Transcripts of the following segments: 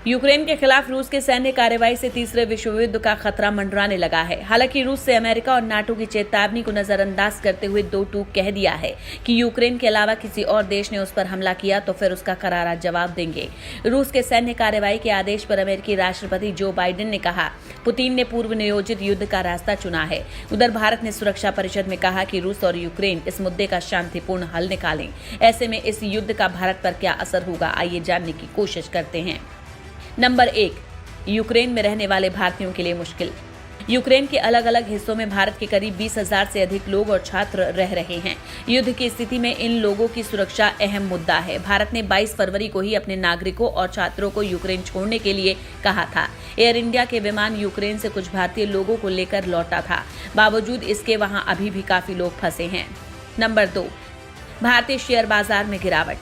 Ukraine के खिलाफ रूस के सैन्य कार्रवाई से तीसरे विश्व युद्ध का खतरा मंडराने लगा है। हालांकि रूस से अमेरिका और नाटो की चेतावनी को नजरअंदाज करते हुए दो टूक कह दिया है कि यूक्रेन के अलावा किसी और देश ने उस पर हमला किया तो फिर उसका करारा जवाब देंगे। रूस के सैन्य कार्रवाई के आदेश पर अमेरिकी राष्ट्रपति जो बाइडेन ने कहा, पुतिन ने पूर्व नियोजित युद्ध का रास्ता चुना है। उधर भारत ने सुरक्षा परिषद में कहा कि रूस और यूक्रेन इस मुद्दे का शांतिपूर्ण हल निकालें। ऐसे में इस युद्ध का भारत पर क्या असर होगा, आइए जानने की कोशिश करते हैं। नंबर 1, यूक्रेन में रहने वाले भारतीयों के लिए मुश्किल। यूक्रेन के अलग अलग हिस्सों में भारत के करीब 20,000 से अधिक लोग और छात्र रह रहे हैं। युद्ध की स्थिति में इन लोगों की सुरक्षा अहम मुद्दा है। भारत ने 22 फरवरी को ही अपने नागरिकों और छात्रों को यूक्रेन छोड़ने के लिए कहा था। एयर इंडिया के विमान यूक्रेन से कुछ भारतीय लोगों को लेकर लौटा था। बावजूद इसके वहां अभी भी काफी लोग फंसे हैं। नंबर 2, भारतीय शेयर बाजार में गिरावट।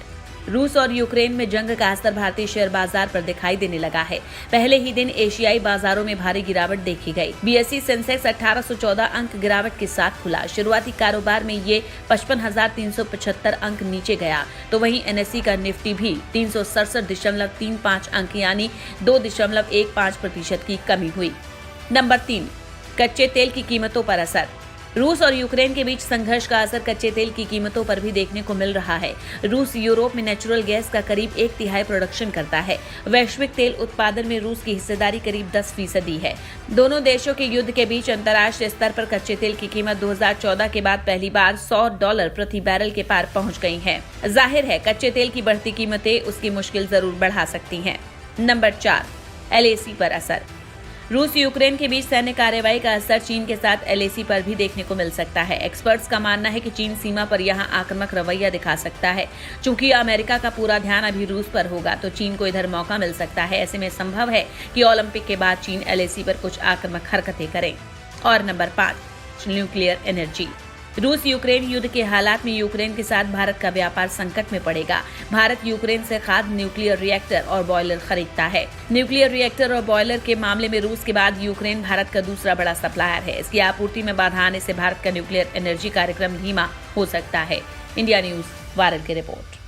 रूस और यूक्रेन में जंग का असर भारतीय शेयर बाजार पर दिखाई देने लगा है। पहले ही दिन एशियाई बाजारों में भारी गिरावट देखी गई। बीएसई सेंसेक्स 1814 अंक गिरावट के साथ खुला। शुरुआती कारोबार में ये 55,375 अंक नीचे गया, तो वहीं एनएसई का निफ्टी भी 367.35 अंक यानी 2.15% की कमी हुई। नंबर 3, कच्चे तेल की कीमतों पर असर। रूस और यूक्रेन के बीच संघर्ष का असर कच्चे तेल की कीमतों पर भी देखने को मिल रहा है। रूस यूरोप में नेचुरल गैस का करीब 1/3 प्रोडक्शन करता है। वैश्विक तेल उत्पादन में रूस की हिस्सेदारी करीब 10% है। दोनों देशों के युद्ध के बीच अंतर्राष्ट्रीय स्तर पर कच्चे तेल की कीमत 2014 के बाद पहली बार $100 प्रति बैरल के पार पहुंच गई है। जाहिर है कच्चे तेल की बढ़ती कीमतें उसकी मुश्किल जरूर बढ़ा सकती हैं। नंबर 4, एलएसी पर असर। रूस यूक्रेन के बीच सैन्य कार्रवाई का असर चीन के साथ एलएसी पर भी देखने को मिल सकता है। एक्सपर्ट्स का मानना है कि चीन सीमा पर यहां आक्रामक रवैया दिखा सकता है। चूंकि अमेरिका का पूरा ध्यान अभी रूस पर होगा, तो चीन को इधर मौका मिल सकता है। ऐसे में संभव है कि ओलंपिक के बाद चीन एलएसी पर कुछ आक्रामक हरकतें करे। और नंबर 5, न्यूक्लियर एनर्जी। रूस यूक्रेन युद्ध के हालात में यूक्रेन के साथ भारत का व्यापार संकट में पड़ेगा। भारत यूक्रेन से खाद, न्यूक्लियर रिएक्टर और बॉयलर खरीदता है। न्यूक्लियर रिएक्टर और बॉयलर के मामले में रूस के बाद यूक्रेन भारत का दूसरा बड़ा सप्लायर है। इसकी आपूर्ति में बाधा आने से भारत का न्यूक्लियर एनर्जी कार्यक्रम धीमा हो सकता है। इंडिया न्यूज वारंग की रिपोर्ट।